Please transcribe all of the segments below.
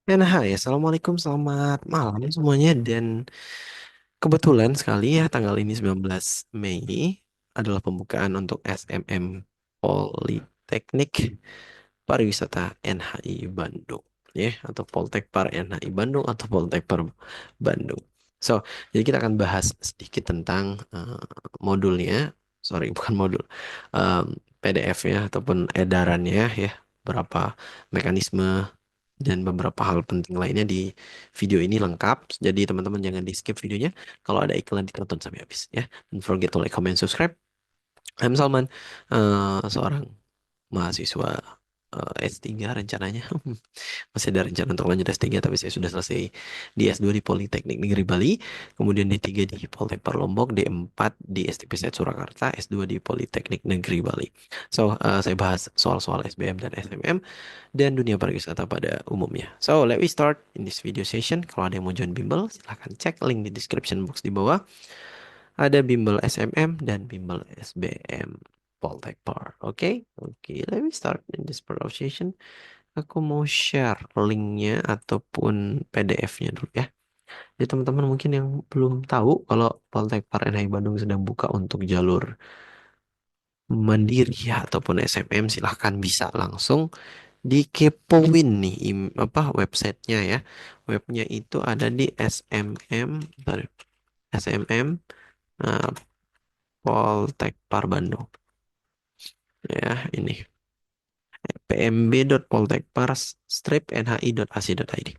Nah, hai, Assalamualaikum, selamat malam semuanya. Dan kebetulan sekali ya, tanggal ini 19 Mei adalah pembukaan untuk SMM Politeknik Pariwisata NHI Bandung. Ya, atau Poltekpar NHI Bandung atau Poltekpar Bandung. So, jadi kita akan bahas sedikit tentang modulnya. Sorry, bukan modul. PDF-nya ataupun edarannya ya. Berapa mekanisme dan beberapa hal penting lainnya di video ini lengkap. Jadi teman-teman jangan di skip videonya. Kalau ada iklan ditonton sampai habis ya. Don't forget to like, comment, subscribe. I'm Salman, seorang mahasiswa S3 rencananya. Masih ada rencana untuk lanjut S3, tapi saya sudah selesai di S2 di Politeknik Negeri Bali, kemudian D3 di Poltekper Lombok, D4 di STPZ Surakarta, S2 di Politeknik Negeri Bali. So, saya bahas soal-soal SBM dan SMM dan dunia pariwisata pada umumnya. So, let me start in this video session. Kalau ada yang mau join bimbel, silahkan cek link di description box di bawah. Ada bimbel SMM dan bimbel SBM Poltekpar. Oke, oke. Let me start in this part of session. Aku mau share linknya ataupun PDF-nya dulu ya. Jadi teman-teman mungkin yang belum tahu kalau Poltekpar NHI Bandung sedang buka untuk jalur mandiri ya ataupun SMM, silahkan bisa langsung dikepoin nih websitenya ya. Webnya itu ada di SMM, sorry, SMM uh, Poltekpar Bandung ya, ini pmb.poltekpar-nhi.ac.id.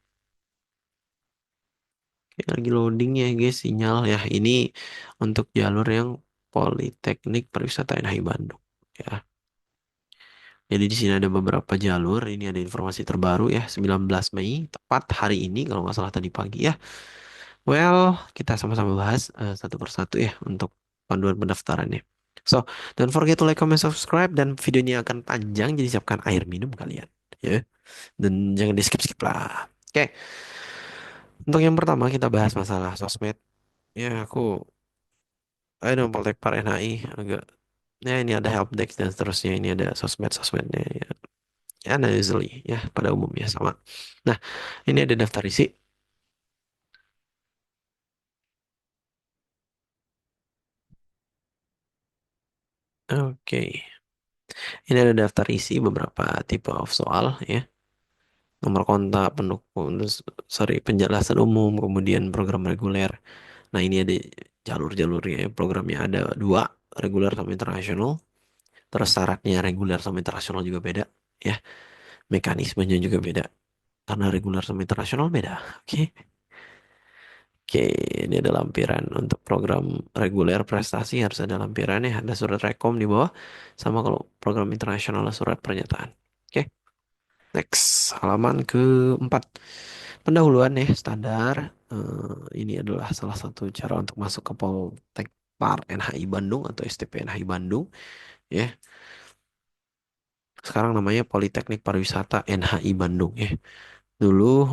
Oke, lagi loading ya guys sinyal ya. Ini untuk jalur yang Politeknik Pariwisata NHI Bandung ya. Jadi di sini ada beberapa jalur. Ini ada informasi terbaru ya, 19 Mei, tepat hari ini kalau nggak salah tadi pagi ya. Well, kita sama-sama bahas satu persatu ya untuk panduan pendaftarannya. So, don't forget to like, comment, subscribe, dan videonya akan panjang, jadi siapkan air minum kalian ya. Dan jangan di skip-skip lah. Oke, untuk yang pertama kita bahas masalah sosmed. Ya, I know Poltek NHI agak. Ya, ini ada helpdesk dan seterusnya. Ini ada sosmed-sosmednya ya. Ya, nah, usually ya pada umumnya sama. Nah, ini ada daftar isi. Oke, ini ada daftar isi beberapa tipe of soal ya. Nomor kontak, pendukung, sorry, penjelasan umum, kemudian program reguler. Nah, ini ada jalur-jalurnya ya. Programnya ada dua, reguler sama internasional. Terus syaratnya reguler sama internasional juga beda ya. Mekanismenya juga beda. Karena reguler sama internasional beda. Oke. Oke, ini ada lampiran untuk program reguler prestasi harus ada lampirannya, ada surat rekom di bawah, sama kalau program internasional ada surat pernyataan. Oke, next halaman keempat. Pendahuluan ya standar. Ini adalah salah satu cara untuk masuk ke Poltekpar NHI Bandung atau STP NHI Bandung ya. Sekarang namanya Politeknik Pariwisata NHI Bandung ya. Dulu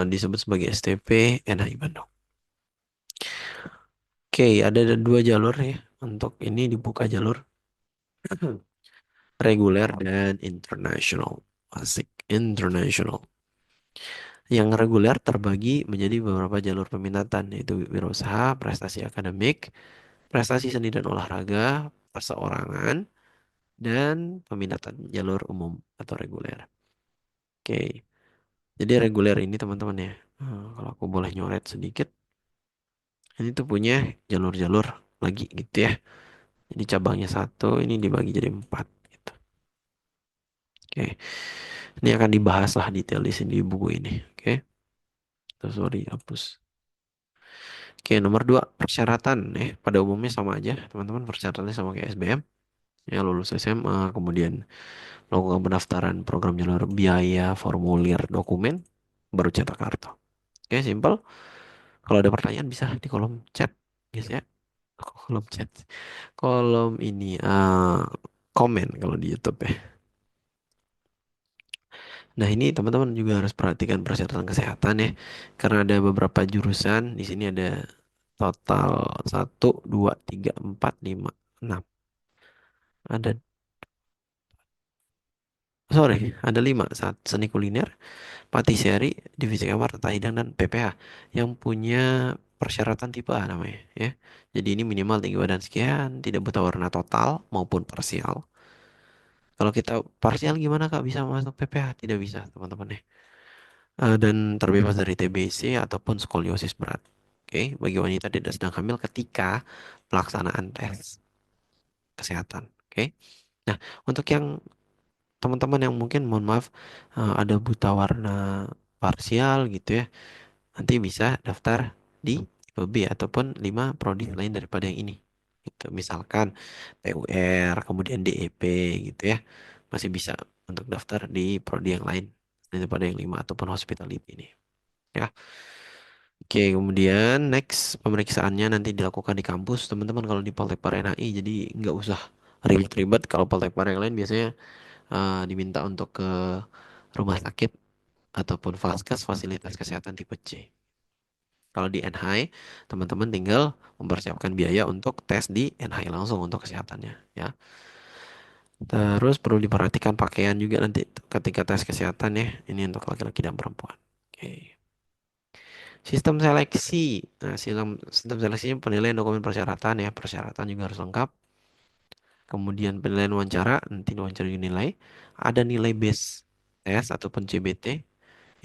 disebut sebagai STP NHI Bandung. Oke, ada dua jalur ya. Untuk ini dibuka jalur reguler dan internasional. Asik, internasional. Yang reguler terbagi menjadi beberapa jalur peminatan, yaitu wirausaha, prestasi akademik, prestasi seni dan olahraga, perseorangan, dan peminatan jalur umum atau reguler. Oke, jadi reguler ini teman-teman ya, kalau aku boleh nyoret sedikit, ini tuh punya jalur-jalur lagi gitu ya. Jadi cabangnya satu, ini dibagi jadi empat gitu. Oke, ini akan dibahas lah detail di sini di buku ini. Oke, sorry, hapus. Oke, nomor dua, persyaratan. Pada umumnya sama aja, teman-teman. Persyaratannya sama kayak SBM. Ya, lulus SMA, kemudian melakukan pendaftaran program jalur biaya, formulir, dokumen, baru cetak kartu. Oke, simple. Kalau ada pertanyaan bisa di kolom chat, guys ya. Kolom chat. Kolom ini, komen kalau di YouTube ya. Nah, ini teman-teman juga harus perhatikan persyaratan kesehatan ya. Karena ada beberapa jurusan, di sini ada total satu 2 3 4 5 6. Ada sorry, ada lima saat seni kuliner, patisserie, divisi kamar, tata hidang, dan PPH yang punya persyaratan tipe A namanya ya. Jadi ini minimal tinggi badan sekian, tidak buta warna total maupun parsial. Kalau kita parsial gimana Kak bisa masuk PPH? Tidak bisa teman-teman ya. Dan terbebas dari TBC ataupun skoliosis berat. Oke, bagi wanita tidak sedang hamil ketika pelaksanaan tes kesehatan. Oke. Nah, untuk yang teman-teman yang mungkin mohon maaf ada buta warna parsial gitu ya, nanti bisa daftar di tipe B ataupun 5 prodi lain daripada yang ini. Gitu. Misalkan TUR, kemudian DEP gitu ya. Masih bisa untuk daftar di prodi yang lain daripada yang 5 ataupun hospitality ini. Ya. Oke, kemudian next pemeriksaannya nanti dilakukan di kampus, teman-teman kalau di Poltekpar NHI, jadi nggak usah ribet-ribet. Kalau Poltekpar yang lain biasanya diminta untuk ke rumah sakit ataupun Vaskes fasilitas kesehatan tipe C. Kalau di NHI, teman-teman tinggal mempersiapkan biaya untuk tes di NHI langsung untuk kesehatannya, ya. Terus perlu diperhatikan pakaian juga nanti ketika tes kesehatan ya. Ini untuk laki-laki dan perempuan. Oke. Sistem seleksi. Nah, sistem seleksinya penilaian dokumen persyaratan ya. Persyaratan juga harus lengkap. Kemudian penilaian wawancara, nanti wawancara dinilai. Ada nilai base tes ataupun CBT.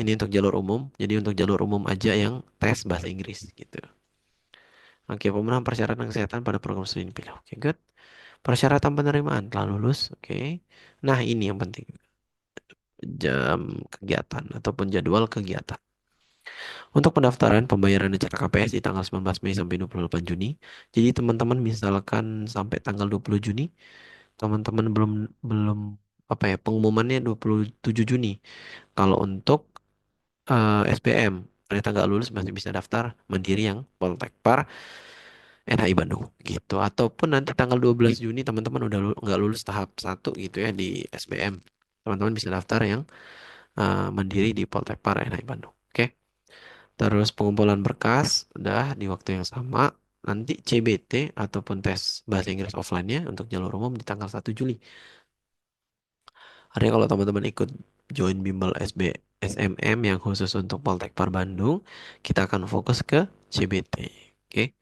Ini untuk jalur umum. Jadi untuk jalur umum aja yang tes bahasa Inggris gitu. Oke, pemenuhan persyaratan kesehatan pada program studi pilih. Oke, good. Persyaratan penerimaan telah lulus. Oke. Nah, ini yang penting. Jam kegiatan ataupun jadwal kegiatan. Untuk pendaftaran pembayaran dan cetak KPS di tanggal 19 Mei sampai 28 Juni. Jadi teman-teman misalkan sampai tanggal 20 Juni, teman-teman belum belum apa ya pengumumannya 27 Juni. Kalau untuk SBM ternyata nggak lulus masih bisa daftar mandiri yang Poltekpar NHI Bandung gitu. Ataupun nanti tanggal 12 Juni teman-teman udah nggak lulus tahap satu gitu ya di SBM. Teman-teman bisa daftar yang mandiri di Poltekpar NHI Bandung. Oke. Terus pengumpulan berkas udah di waktu yang sama. Nanti CBT ataupun tes bahasa Inggris offline-nya untuk jalur umum di tanggal 1 Juli. Artinya kalau teman-teman ikut join Bimbel SMM yang khusus untuk Poltekpar Bandung, kita akan fokus ke CBT. Oke,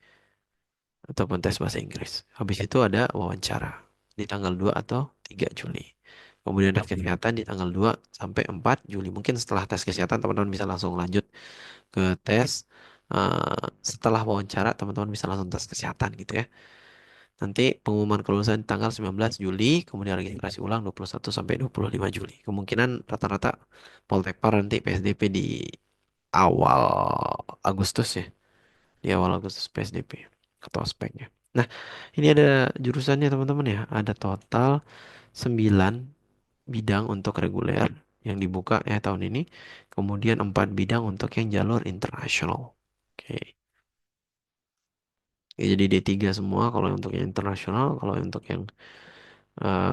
ataupun tes bahasa Inggris. Habis itu ada wawancara di tanggal 2 atau 3 Juli. Kemudian tes kesehatan di tanggal 2 sampai 4 Juli. Mungkin setelah tes kesehatan teman-teman bisa langsung lanjut ke tes. Setelah wawancara teman-teman bisa langsung tes kesehatan gitu ya. Nanti pengumuman kelulusan tanggal 19 Juli, kemudian registrasi ulang 21 sampai 25 Juli. Kemungkinan rata-rata Poltekpar nanti PSDP di awal Agustus ya. Di awal Agustus PSDP atau ospeknya. Nah, ini ada jurusannya teman-teman ya. Ada total 9 bidang untuk reguler yang dibuka ya tahun ini. Kemudian 4 bidang untuk yang jalur internasional. Oke. Ya, jadi D3 semua kalau untuk yang internasional, kalau untuk yang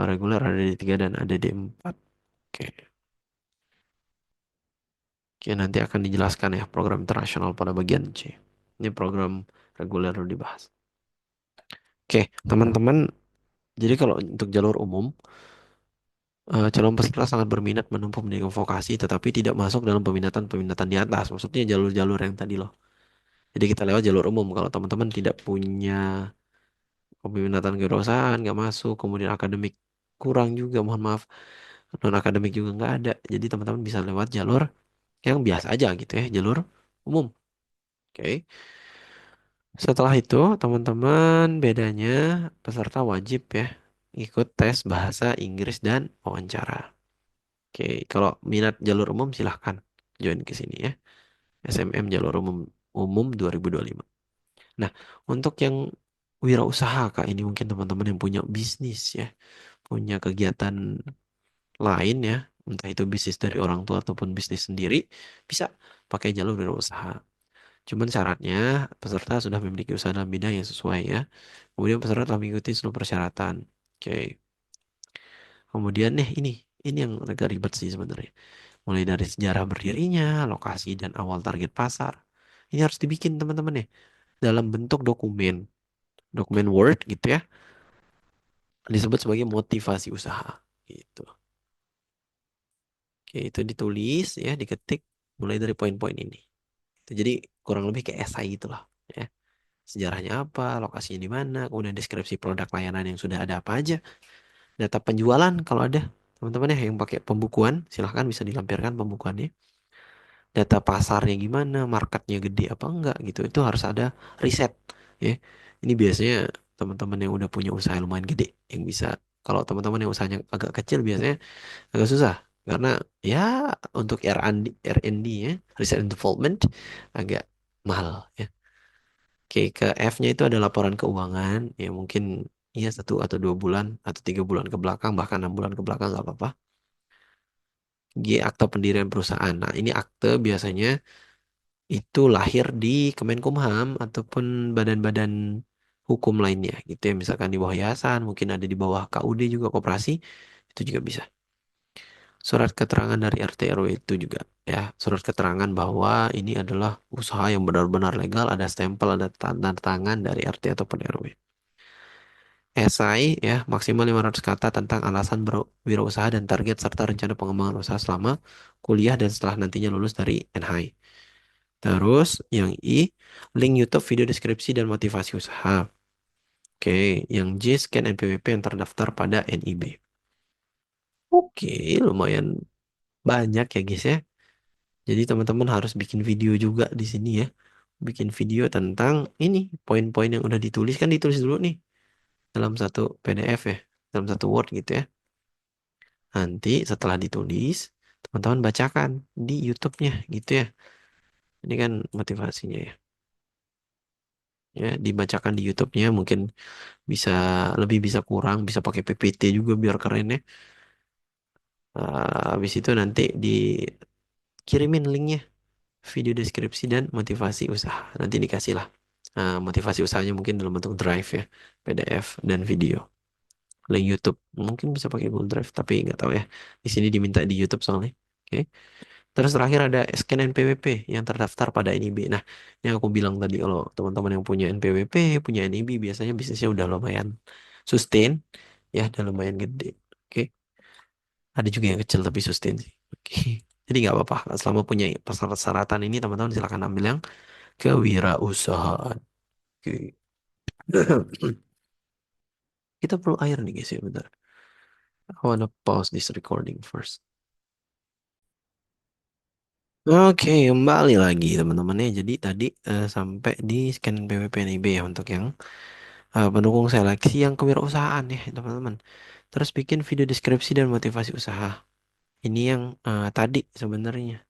reguler ada D3 dan ada D4. Oke. Oke, nanti akan dijelaskan ya program internasional pada bagian C. Ini program reguler dulu dibahas. Oke, teman-teman, jadi kalau untuk jalur umum, calon peserta sangat berminat menempuh pendidikan vokasi tetapi tidak masuk dalam peminatan-peminatan di atas. Maksudnya jalur-jalur yang tadi loh. Jadi kita lewat jalur umum. Kalau teman-teman tidak punya peminatan kewirausahaan, nggak masuk, kemudian akademik kurang juga, mohon maaf, non akademik juga nggak ada. Jadi teman-teman bisa lewat jalur yang biasa aja gitu ya, jalur umum. Oke. Setelah itu, teman-teman bedanya peserta wajib ya ikut tes bahasa Inggris dan wawancara. Oke, kalau minat jalur umum silahkan join ke sini ya. SMM jalur umum umum 2025. Nah, untuk yang wirausaha Kak, ini mungkin teman-teman yang punya bisnis ya, punya kegiatan lain ya, entah itu bisnis dari orang tua ataupun bisnis sendiri, bisa pakai jalur wirausaha. Cuman syaratnya peserta sudah memiliki usaha dalam bidang yang sesuai ya. Kemudian peserta telah mengikuti seluruh persyaratan. Oke. Kemudian nih ini yang agak ribet sih sebenarnya. Mulai dari sejarah berdirinya, lokasi dan awal target pasar. Ini harus dibikin teman-teman ya dalam bentuk dokumen, dokumen Word gitu ya. Disebut sebagai motivasi usaha gitu. Oke, itu ditulis ya, diketik mulai dari poin-poin ini. Itu jadi kurang lebih kayak esai gitu loh. Ya. Sejarahnya apa, lokasinya di mana, kemudian deskripsi produk layanan yang sudah ada apa aja, data penjualan kalau ada. Teman-teman ya yang pakai pembukuan, silahkan bisa dilampirkan pembukuannya. Data pasarnya gimana, marketnya gede apa enggak gitu. Itu harus ada riset. Ya. Ini biasanya teman-teman yang udah punya usaha lumayan gede yang bisa. Kalau teman-teman yang usahanya agak kecil biasanya agak susah karena ya untuk R&D ya, research and development agak mahal ya. Oke, ke F-nya itu ada laporan keuangan ya mungkin ya 1 atau 2 bulan atau 3 bulan ke belakang bahkan 6 bulan ke belakang nggak apa-apa. G akte pendirian perusahaan. Nah ini akte biasanya itu lahir di Kemenkumham ataupun badan-badan hukum lainnya gitu ya misalkan di bawah yayasan mungkin ada di bawah KUD juga koperasi itu juga bisa. Surat keterangan dari RT RW itu juga ya, surat keterangan bahwa ini adalah usaha yang benar-benar legal, ada stempel, ada tanda tangan dari RT ataupun RW. Esai ya, maksimal 500 kata tentang alasan berwirausaha dan target serta rencana pengembangan usaha selama kuliah dan setelah nantinya lulus dari NHI. Terus yang I, link YouTube video deskripsi dan motivasi usaha. Oke, yang J, scan NPWP yang terdaftar pada NIB. Oke, lumayan banyak ya guys ya. Jadi teman-teman harus bikin video juga di sini ya. Bikin video tentang ini, poin-poin yang udah ditulis kan ditulis dulu nih dalam satu PDF ya, dalam satu Word gitu ya. Nanti setelah ditulis, teman-teman bacakan di YouTube-nya gitu ya. Ini kan motivasinya ya. Ya, dibacakan di YouTube-nya mungkin bisa lebih bisa kurang, bisa pakai PPT juga biar keren ya. Habis itu nanti dikirimin linknya video deskripsi dan motivasi usaha. Nanti dikasih lah. Motivasi usahanya mungkin dalam bentuk drive ya, PDF dan video. Link YouTube mungkin bisa pakai Google Drive, tapi nggak tahu ya. Di sini diminta di YouTube soalnya. Oke. Terus terakhir ada scan NPWP yang terdaftar pada NIB. Nah, yang aku bilang tadi kalau teman-teman yang punya NPWP, punya NIB biasanya bisnisnya udah lumayan sustain, ya udah lumayan gede. Oke. Ada juga yang kecil tapi sustain sih. Oke. Jadi nggak apa-apa. Selama punya persyaratan ini teman-teman silakan ambil yang kewirausahaan. Oke. Kita perlu air nih guys ya bentar. I wanna pause this recording first. Oke, kembali lagi teman-teman ya. Jadi tadi sampai di scan PWPNIB ya untuk yang pendukung seleksi yang kewirausahaan ya teman-teman. Terus bikin video deskripsi dan motivasi usaha. Ini yang tadi sebenarnya.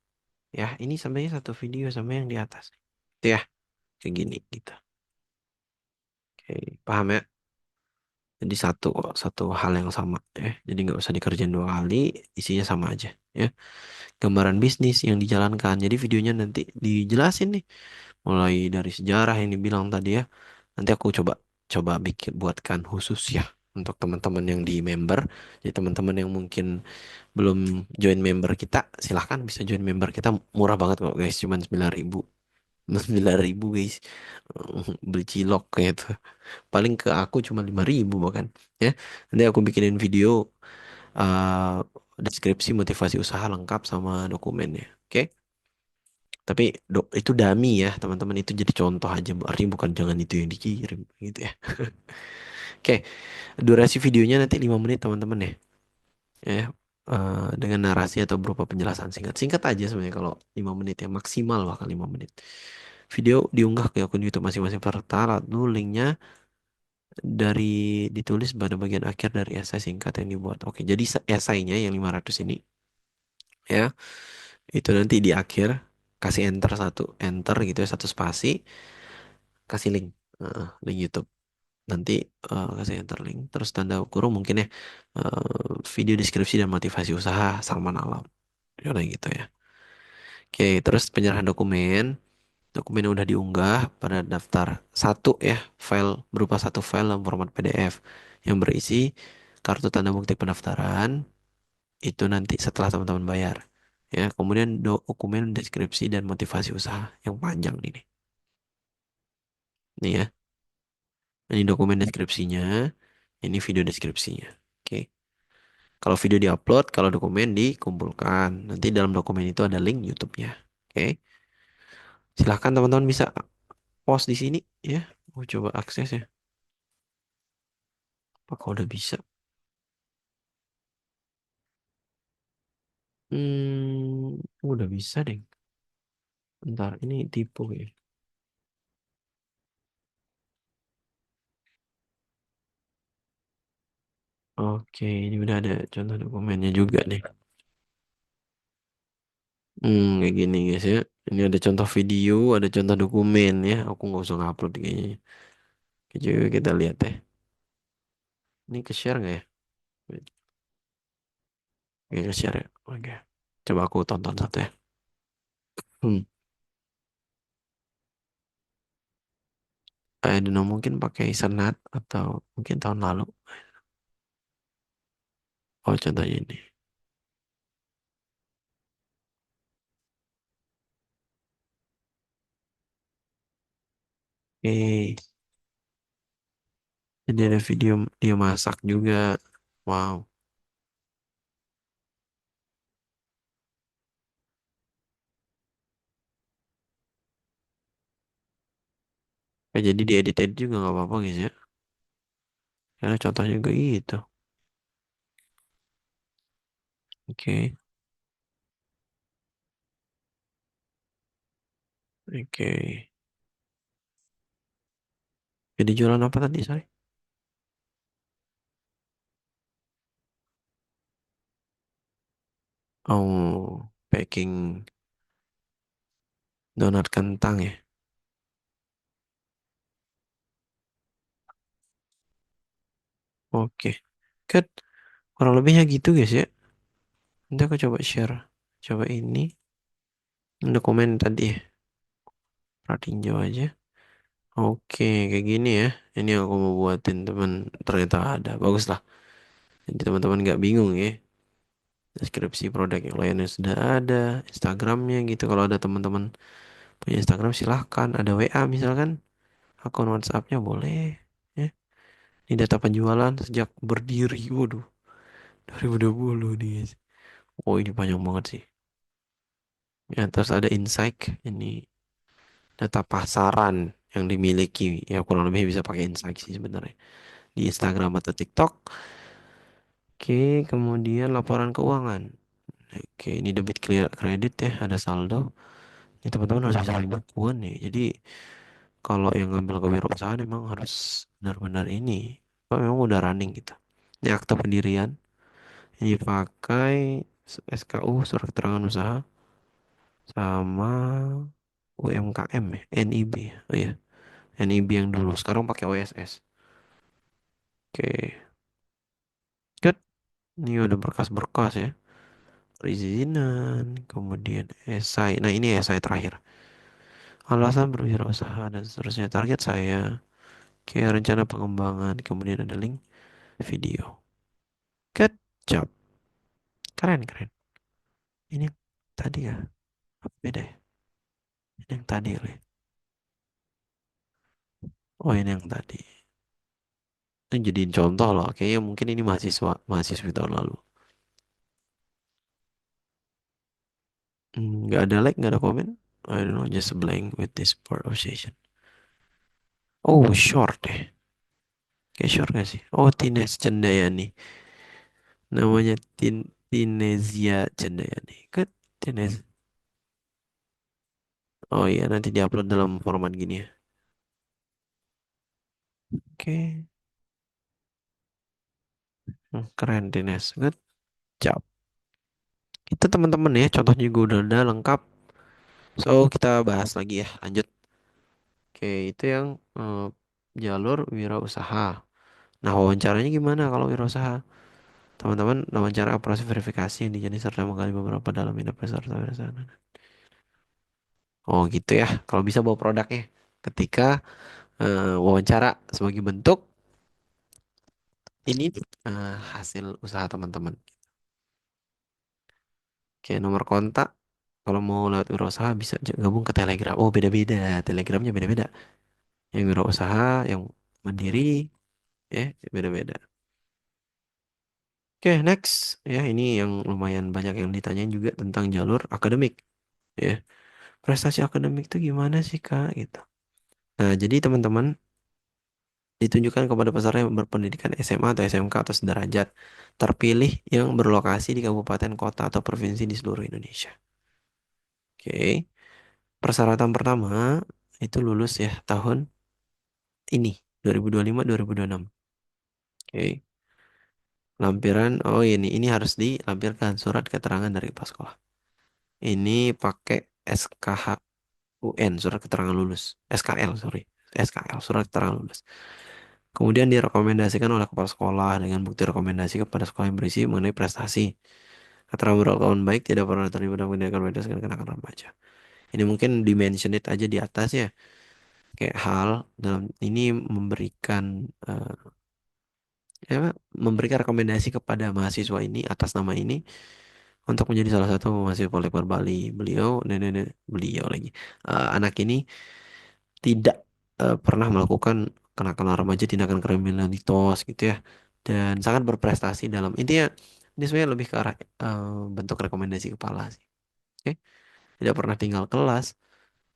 Ya, ini sebenarnya satu video sama yang di atas. Itu ya, kayak gini gitu. Oke, paham ya? Jadi satu satu hal yang sama ya. Jadi nggak usah dikerjain 2 kali, isinya sama aja ya. Gambaran bisnis yang dijalankan. Jadi videonya nanti dijelasin nih, mulai dari sejarah yang dibilang tadi ya. Nanti aku coba coba bikin buatkan khusus ya untuk teman-teman yang di member. Jadi teman-teman yang mungkin belum join member kita, silahkan bisa join member kita murah banget kok guys, cuman 9.000. 9.000 guys. Beli cilok kayak itu. Paling ke aku cuma 5.000 bahkan ya. Nanti aku bikinin video uh, deskripsi motivasi usaha lengkap sama dokumennya. Oke. Tapi itu dummy ya teman-teman, itu jadi contoh aja. Artinya bukan jangan itu yang dikirim gitu ya. Oke. Durasi videonya nanti 5 menit teman-teman ya. Ya. Dengan narasi atau berupa penjelasan singkat. Singkat aja sebenarnya kalau 5 menit ya. Maksimal bahkan 5 menit. Video diunggah ke akun YouTube masing-masing peserta. Lalu linknya dari ditulis pada bagian akhir dari esai singkat yang dibuat. Oke, jadi esainya yang 500 ini ya, itu nanti di akhir kasih enter satu, enter gitu ya, satu spasi, kasih link, link YouTube. Nanti kasih enter link, terus tanda kurung mungkin ya, video deskripsi dan motivasi usaha Salman Alam. Kayak gitu ya. Oke, terus penyerahan dokumen. Dokumen yang udah diunggah pada daftar satu ya, file berupa satu file dalam format PDF yang berisi kartu tanda bukti pendaftaran itu nanti setelah teman-teman bayar. Ya, kemudian dokumen deskripsi dan motivasi usaha yang panjang ini. Nih ya, ini dokumen deskripsinya, ini video deskripsinya. Oke. Kalau video diupload, kalau dokumen dikumpulkan. Nanti dalam dokumen itu ada link YouTube-nya. Oke, silahkan teman-teman bisa post di sini ya. Mau coba akses ya. Apakah udah bisa? Udah bisa deh. Bentar, ini tipu ya. Oke, ini udah ada contoh dokumennya juga nih. Kayak gini guys ya. Ini ada contoh video, ada contoh dokumen ya. Aku nggak usah ngupload kayaknya. Oke, coba kita lihat ya. Ini ke share nggak ya? Oke, ke share ya. Oke. Coba aku tonton satu ya. Hmm. I don't know, mungkin pakai Senat atau mungkin tahun lalu. Oh, contohnya ini. Oke. Jadi ada video dia masak juga. Wow. Jadi diedit-edit juga nggak apa-apa guys ya. Karena contohnya juga gitu. Oke. Oke. Jadi jualan apa tadi, sorry? Oh, packing donat kentang ya. Oke. Kan kurang lebihnya gitu guys ya. Nanti aku coba share. Coba ini. Dokumen tadi ya. Pratinjo aja. Oke, kayak gini ya. Ini yang aku mau buatin teman. Ternyata ada. Bagus lah. Jadi teman-teman nggak bingung ya. Deskripsi produk yang lainnya sudah ada. Instagramnya gitu. Kalau ada teman-teman punya Instagram silahkan. Ada WA misalkan. Akun WhatsAppnya boleh. Ya. Ini data penjualan sejak berdiri. Waduh. 2020 nih guys. Oh ini panjang banget sih. Ya, terus ada insight. Ini data pasaran yang dimiliki. Ya kurang lebih bisa pakai insight sih sebenarnya. Di Instagram atau TikTok. Oke, kemudian laporan keuangan. Oke, ini debit clear kredit ya, ada saldo. Ini teman-teman harus bisa bukuan nih. Jadi kalau yang ngambil kewirausahaan memang harus benar-benar ini. Kalau memang udah running gitu. Ini akta pendirian. Ini pakai SKU, surat keterangan usaha, sama UMKM ya, NIB. Oh iya, NIB yang dulu. Sekarang pakai OSS. Oke, good. Ini udah berkas-berkas ya. Perizinan, kemudian esai. Nah, ini esai terakhir. Alasan berwirausaha dan seterusnya. Target saya, kayak rencana pengembangan, kemudian ada link video. Good job. Keren, keren. Ini yang tadi ya, apa beda ya? Ini yang tadi kali ya. Oh, ini yang tadi. Ini jadiin contoh loh. Kayaknya mungkin ini mahasiswi tahun lalu. Nggak ada like, nggak ada komen. I don't know, just a blank with this part of session. Oh, short deh. Kayak short gak sih? Oh, Tines Cendayani. Namanya Tinesia Cendayani. Kan Tines. Oh iya, nanti diupload dalam format gini ya. Oke. Keren Tines. Good job. Itu teman-teman ya, contohnya juga udah ada lengkap. So, kita bahas lagi ya, lanjut. Oke, itu yang jalur wirausaha. Nah, wawancaranya gimana kalau wirausaha? Teman-teman, wawancara operasi verifikasi yang dijalani serta menggali beberapa dalam investor sana. Oh gitu ya, kalau bisa bawa produknya. Ketika wawancara sebagai bentuk ini hasil usaha teman-teman. Kayak nomor kontak, kalau mau lewat wirausaha bisa gabung ke Telegram. Oh beda-beda, Telegramnya beda-beda. Yang wirausaha, yang mandiri, ya beda-beda. Oke, next. Ya, ini yang lumayan banyak yang ditanyain juga tentang jalur akademik. Ya, prestasi akademik itu gimana sih, Kak? Gitu. Nah, jadi teman-teman ditunjukkan kepada peserta yang berpendidikan SMA atau SMK atau sederajat terpilih yang berlokasi di kabupaten, kota, atau provinsi di seluruh Indonesia. Oke, persyaratan pertama itu lulus ya tahun ini 2025 2026. Oke, lampiran oh ini harus dilampirkan surat keterangan dari kepala sekolah. Ini pakai SKHUN, surat keterangan lulus. SKL, sorry. SKL, surat keterangan lulus. Kemudian direkomendasikan oleh kepala sekolah dengan bukti rekomendasi kepada sekolah yang berisi mengenai prestasi. Keterangan berlakuan baik tidak pernah terlibat dalam tindakan berdasarkan kenakalan remaja. Ini mungkin dimention it aja di atas ya. Kayak hal dalam ini memberikan ya, memberikan rekomendasi kepada mahasiswa ini atas nama ini untuk menjadi salah satu mahasiswa Poltekper Bali. Beliau, nenek beliau lagi. Anak ini tidak pernah melakukan kenakalan remaja, tindakan kriminalitas gitu ya, dan sangat berprestasi dalam intinya ini sebenarnya lebih ke arah bentuk rekomendasi kepala sih. Oke, tidak pernah tinggal kelas,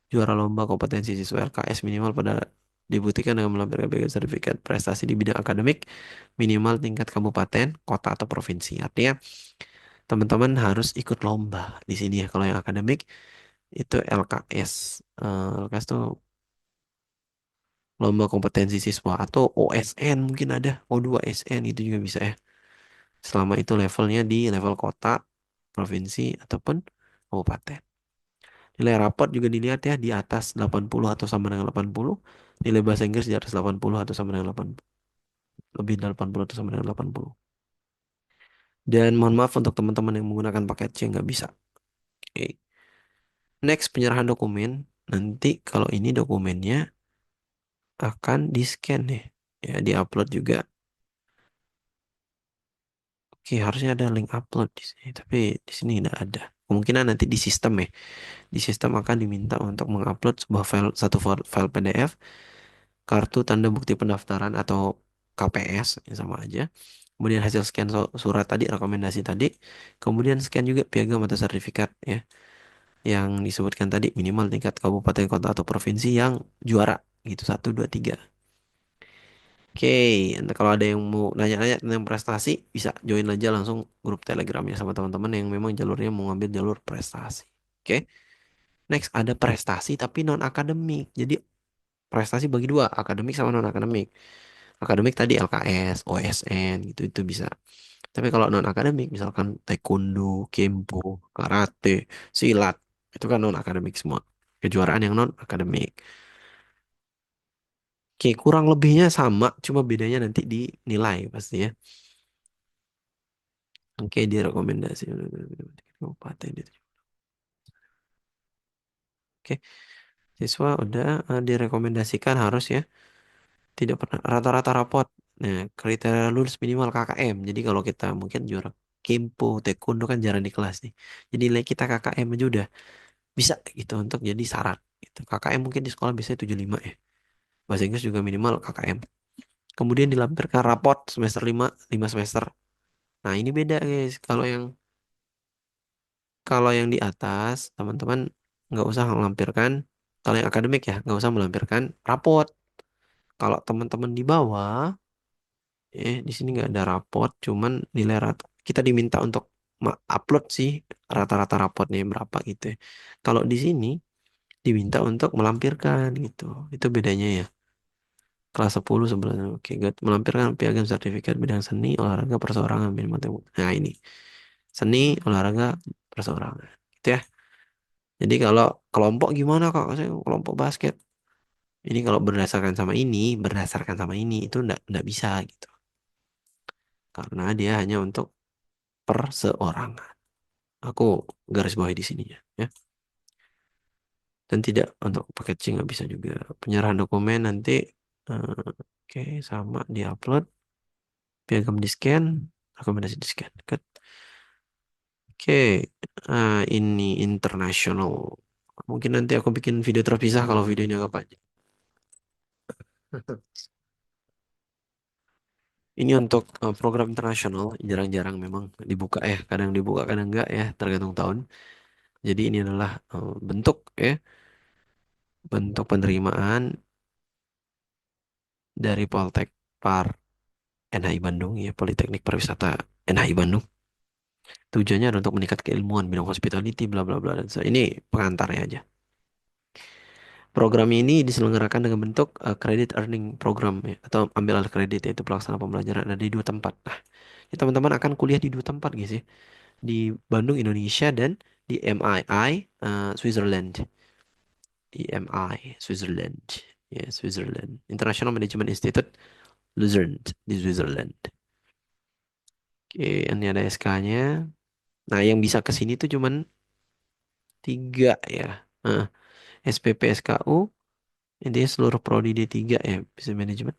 juara lomba kompetensi siswa LKS minimal pada dibuktikan dengan melampirkan berbagai sertifikat prestasi di bidang akademik minimal tingkat kabupaten, kota atau provinsi. Artinya teman-teman harus ikut lomba di sini ya. Kalau yang akademik itu LKS. LKS tuh lomba kompetensi siswa atau OSN mungkin ada O2 SN itu juga bisa ya. Selama itu levelnya di level kota, provinsi ataupun kabupaten. Nilai raport juga dilihat ya di atas 80 atau sama dengan 80. Nilai bahasa Inggris di atas 80 atau sama dengan 80. Lebih dari 80 atau sama dengan 80. Dan mohon maaf untuk teman-teman yang menggunakan paket C nggak bisa. Oke. Next penyerahan dokumen. Nanti kalau ini dokumennya akan di-scan nih. Ya, di-upload juga. Oke, harusnya ada link upload di sini, tapi di sini tidak ada. Kemungkinan nanti di sistem ya. Di sistem akan diminta untuk mengupload sebuah file satu file PDF, kartu tanda bukti pendaftaran atau KPS yang sama aja. Kemudian hasil scan surat tadi, rekomendasi tadi. Kemudian scan juga piagam atau sertifikat ya. Yang disebutkan tadi minimal tingkat kabupaten, kota atau provinsi yang juara gitu. Satu, dua, tiga. Oke, nah kalau ada yang mau nanya-nanya tentang prestasi, bisa join aja langsung grup Telegramnya sama teman-teman yang memang jalurnya mau ngambil jalur prestasi. Oke, next ada prestasi tapi non akademik. Jadi prestasi bagi dua, akademik sama non akademik. Akademik tadi LKS, OSN gitu itu bisa. Tapi kalau non akademik, misalkan taekwondo, kempo, karate, silat, itu kan non akademik semua. Kejuaraan yang non akademik. Oke, kurang lebihnya sama, cuma bedanya nanti di nilai pasti ya. Oke, direkomendasi kabupaten itu. Oke, siswa udah direkomendasikan harus ya tidak pernah rata-rata rapot. Nah, kriteria lulus minimal KKM. Jadi kalau kita mungkin juara Kempo, Taekwondo kan jarang di kelas nih. Jadi nilai kita KKM aja udah bisa gitu untuk jadi syarat. Gitu. KKM mungkin di sekolah biasanya 75 ya. Bahasa Inggris juga minimal KKM. Kemudian dilampirkan rapot semester 5 5 semester. Nah, ini beda guys. Kalau yang di atas, teman-teman nggak usah melampirkan. Kalau yang akademik ya, nggak usah melampirkan raport. Kalau teman-teman di bawah, di sini nggak ada raport, cuman nilai rata. Kita diminta untuk upload sih rata-rata raportnya berapa gitu ya. Kalau di sini diminta untuk melampirkan gitu. Itu bedanya ya. Kelas 10 sebenarnya. Oke, good. Melampirkan piagam sertifikat bidang seni, olahraga, perseorangan, minimal Nah, ini. Seni, olahraga, perseorangan. Gitu ya. Jadi kalau kelompok gimana Kak? Saya kelompok basket. Ini kalau berdasarkan sama ini itu enggak bisa gitu. Karena dia hanya untuk perseorangan. Aku garis bawahi di sininya ya. Dan tidak untuk packaging nggak bisa juga. Penyerahan dokumen nanti oke sama diupload, piagam di scan, rekomendasi di scan. Oke, ini internasional. Mungkin nanti aku bikin video terpisah kalau videonya agak panjang. Ini untuk program internasional jarang-jarang memang dibuka ya, kadang dibuka kadang enggak ya, tergantung tahun. Jadi ini adalah bentuk ya, bentuk penerimaan dari Poltek Par NHI Bandung ya, Politeknik Pariwisata NHI Bandung. Tujuannya adalah untuk meningkat keilmuan bidang hospitality bla bla bla dan ini pengantarnya aja. Program ini diselenggarakan dengan bentuk credit earning program ya, atau ambil alih kredit yaitu pelaksana pembelajaran ada di dua tempat. Nah, ya teman-teman akan kuliah di dua tempat guys ya, di Bandung Indonesia dan di MII Switzerland. Di MI Switzerland. Ya, Switzerland. International Management Institute Luzern di Switzerland. Oke, ini ada SK-nya. Nah, yang bisa ke sini tuh cuman tiga ya. Nah, SPP SKU, intinya seluruh prodi D3 ya, bisa manajemen.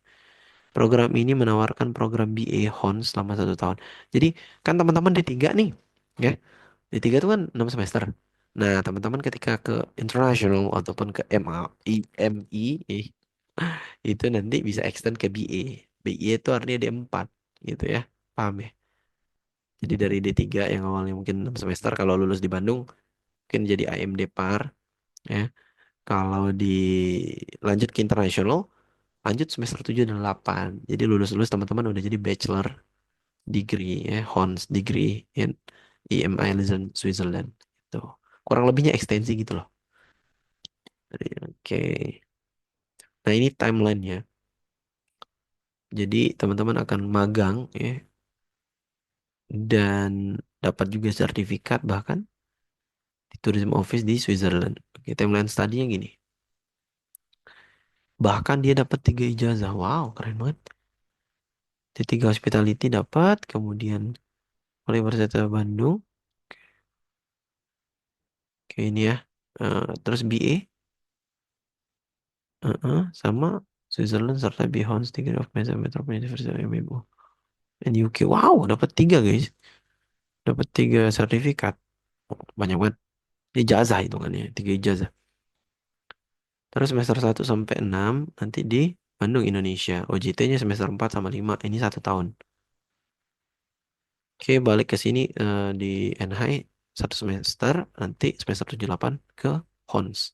Program ini menawarkan program BA Hon selama 1 tahun. Jadi kan teman-teman D3 nih, ya. D3 itu kan 6 semester. Nah, teman-teman ketika ke international ataupun ke MI, itu nanti bisa extend ke BA. BA itu artinya D4 gitu ya. Paham ya? Jadi dari D3 yang awalnya mungkin 6 semester kalau lulus di Bandung mungkin jadi AMD PAR ya. Kalau dilanjut ke internasional, lanjut semester 7 dan 8. Jadi lulus-lulus teman-teman udah jadi bachelor degree ya, Hons degree in EMI Switzerland. Itu. Kurang lebihnya ekstensi gitu loh. Oke. Nah, ini timelinenya. Jadi teman-teman akan magang ya dan dapat juga sertifikat bahkan di tourism office di Switzerland. Oke, timeline studinya gini. Bahkan dia dapat 3 ijazah. Wow, keren banget. D3 Hospitality dapat, kemudian Universitas Bandung, kayak ini ya. Terus BA, sama Switzerland serta Bihons Degree of Management Metropolitan University MMU. And UK, wow, dapat 3 guys, dapat 3 sertifikat, banyak banget. Ijazah hitungannya, 3 ijazah. Terus semester 1 sampai 6 nanti di Bandung Indonesia. OJT-nya semester 4 sama 5 ini 1 tahun. Oke, balik ke sini di NHI 1 semester, nanti semester 7 8 ke Hons.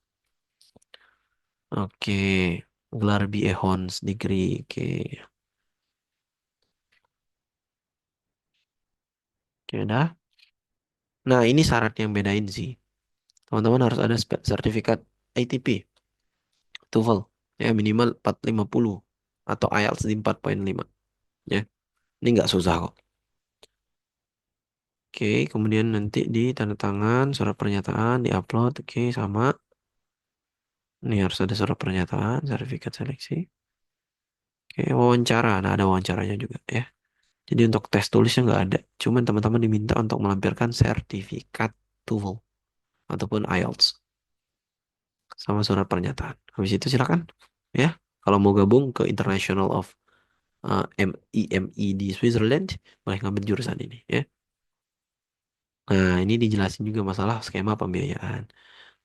Oke, gelar BA Hons degree. Oke, oke dah. Nah, ini syarat yang bedain sih. Teman-teman harus ada sertifikat ATP, TOEFL, ya minimal 450 atau IELTS di 4,5 ya. Ini nggak susah kok. Oke, kemudian nanti di tanda tangan surat pernyataan, diupload, oke sama. Ini harus ada surat pernyataan, sertifikat seleksi. Oke, wawancara, nah ada wawancaranya juga ya. Jadi untuk tes tulisnya nggak ada, cuman teman-teman diminta untuk melampirkan sertifikat TOEFL ataupun IELTS sama surat pernyataan. Habis itu silakan ya. Kalau mau gabung ke International of IMI di Switzerland, boleh ngambil jurusan ini ya. Nah, ini dijelasin juga masalah skema pembiayaan.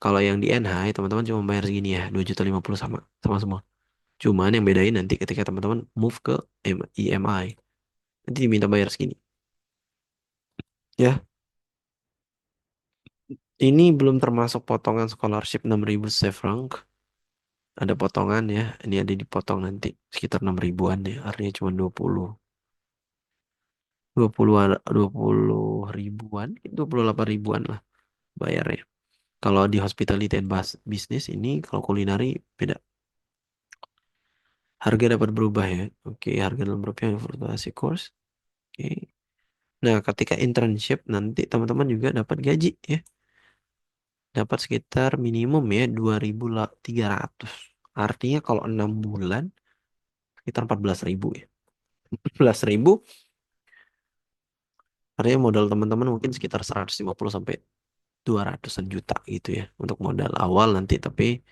Kalau yang di NH, teman-teman cuma bayar segini ya, 2,50 juta sama, sama semua. Cuman yang bedain nanti ketika teman-teman move ke IMI, nanti diminta bayar segini. Ya, ini belum termasuk potongan scholarship 6.000 Swiss franc. Ada potongan ya, ini ada dipotong nanti sekitar 6 ribuan ya, artinya cuma 20 ribuan, 28 ribuan lah bayarnya. Kalau di hospitality and business ini, kalau kulineri beda. Harga dapat berubah ya. Oke, harga dalam rupiah fluktuasi course. Oke. Nah, ketika internship nanti teman-teman juga dapat gaji ya. Dapat sekitar minimum ya 2.300. Artinya kalau 6 bulan sekitar 14 ribu ya. 14 ribu artinya modal teman-teman mungkin sekitar 150 sampai 200-an juta gitu ya untuk modal awal nanti, tapi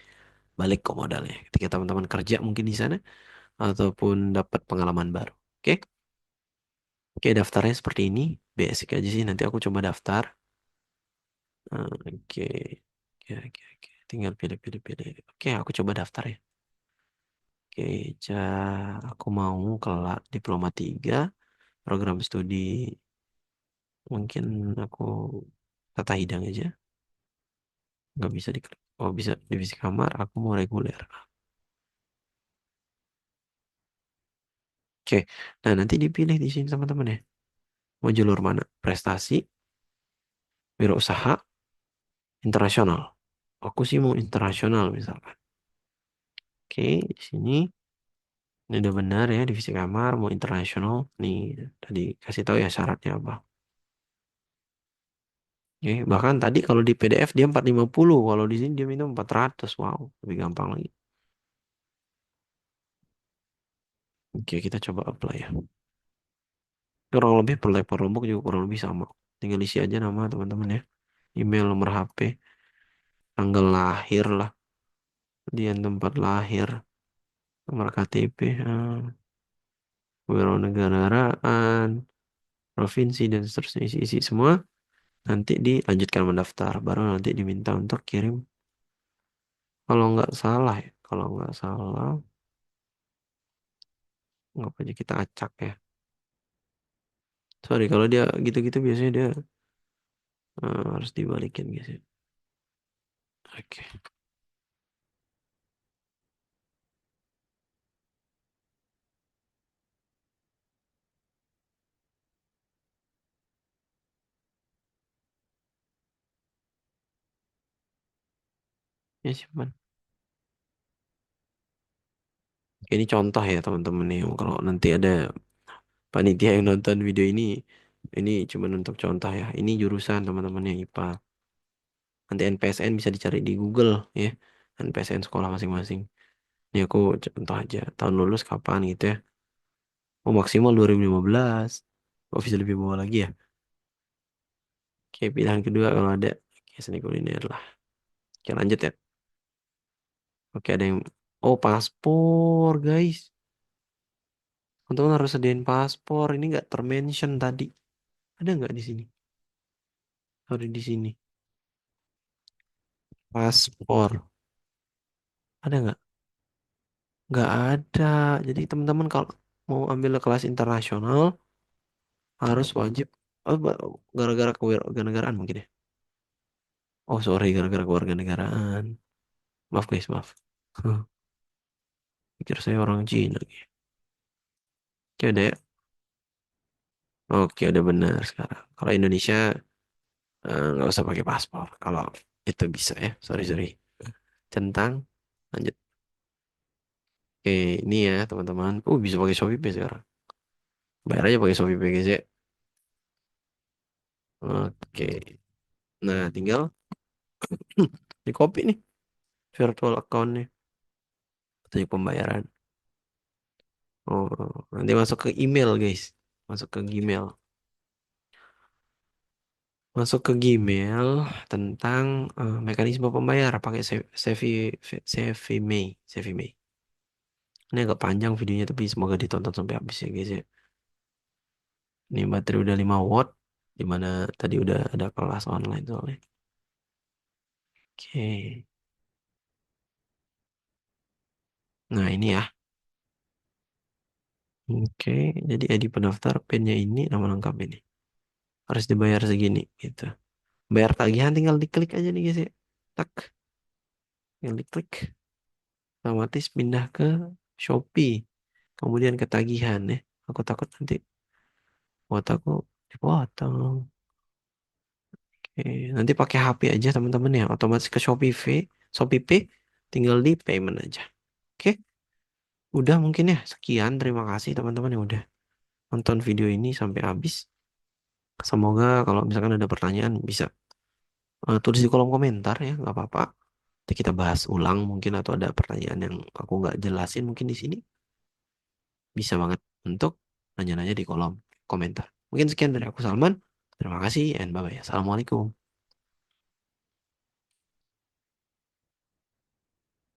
balik ke modalnya ketika teman-teman kerja mungkin di sana ataupun dapat pengalaman baru. Oke, oke daftarnya seperti ini, basic aja sih. Nanti aku coba daftar. Oke, oke, oke, oke. Tinggal pilih, pilih, pilih. Oke, aku coba daftar ya. Oke, aku mau kelak diploma 3 program studi, mungkin aku tata hidang aja, nggak bisa di, oh bisa divisi kamar, aku mau reguler. Oke, nah nanti dipilih di sini teman-teman ya, mau jalur mana? Prestasi, wirausaha, internasional. Aku sih mau internasional misalkan. Oke, di sini ini udah benar ya, divisi kamar mau internasional. Nih, tadi kasih tahu ya syaratnya apa. Oke, bahkan tadi kalau di PDF dia 450, kalau di sini dia minta 400. Wow, lebih gampang lagi. Oke, kita coba apply ya. Kurang lebih per Lombok juga kurang lebih sama. Tinggal isi aja nama teman-teman ya. Email, nomor HP, tanggal lahir lah, kemudian tempat lahir, nomor KTP, kewarganegaraan, provinsi dan seterusnya isi-isi semua. Nanti dilanjutkan mendaftar, baru nanti diminta untuk kirim. Kalau nggak salah ya, kalau nggak salah, nggak aja kita acak ya. Sorry, kalau dia gitu-gitu biasanya dia harus dibalikin guys ya. Oke, ya simpan. Ini contoh ya teman-teman nih, kalau nanti ada panitia yang nonton video ini cuma untuk contoh ya. Ini jurusan teman-teman yang IPA. Nanti NPSN bisa dicari di Google ya. NPSN sekolah masing-masing. Ini aku contoh aja. Tahun lulus kapan gitu ya. Oh maksimal 2015. Oh bisa lebih bawah lagi ya. Oke pilihan kedua kalau ada. Oke seni kuliner lah. Oke lanjut ya. Oke ada yang. Oh paspor guys. Teman-teman harus sediain paspor. Ini nggak termention tadi. Ada nggak di sini? Sorry di sini. Paspor. Ada nggak? Nggak ada. Jadi teman-teman kalau mau ambil kelas internasional harus wajib. Oh, gara-gara kewarganegaraan mungkin ya. Oh sorry gara-gara kewarganegaraan. Maaf guys maaf. Huh, pikir saya orang Cina. Oke udah ya. Oke udah benar sekarang. Kalau Indonesia nggak usah pakai paspor. Kalau itu bisa ya. Sorry sorry. Centang. Lanjut. Oke ini ya teman-teman. Bisa pakai Shopee Pay sekarang. Bayar aja pakai Shopee Pay guys ya. Oke. Nah tinggal di copy nih virtual accountnya. Petunjuk pembayaran. Oh, nanti masuk ke email, guys. Masuk ke Gmail. Masuk ke Gmail tentang mekanisme pembayar pakai CVMe. Ini agak panjang videonya tapi semoga ditonton sampai habis ya, guys ya. Ini baterai udah 5 watt, dimana tadi udah ada kelas online soalnya. Oke. Nah, ini ya. Oke, jadi ID pendaftar PIN-nya ini nama lengkap ini. Harus dibayar segini gitu. Bayar tagihan tinggal diklik aja nih, guys ya. Tak, tinggal diklik. Otomatis pindah ke Shopee. Kemudian ketagihan ya. Aku takut nanti kuota aku dipotong. Oke, nanti pakai HP aja teman-teman ya. Otomatis ke Shopee Pay, tinggal di payment aja. Oke, udah mungkin ya. Sekian, terima kasih teman-teman yang udah nonton video ini sampai habis. Semoga kalau misalkan ada pertanyaan bisa tulis di kolom komentar ya, nggak apa-apa. Nanti kita bahas ulang mungkin atau ada pertanyaan yang aku nggak jelasin mungkin di sini. Bisa banget untuk nanya-nanya di kolom komentar. Mungkin sekian dari aku Salman. Terima kasih and bye-bye. Assalamualaikum.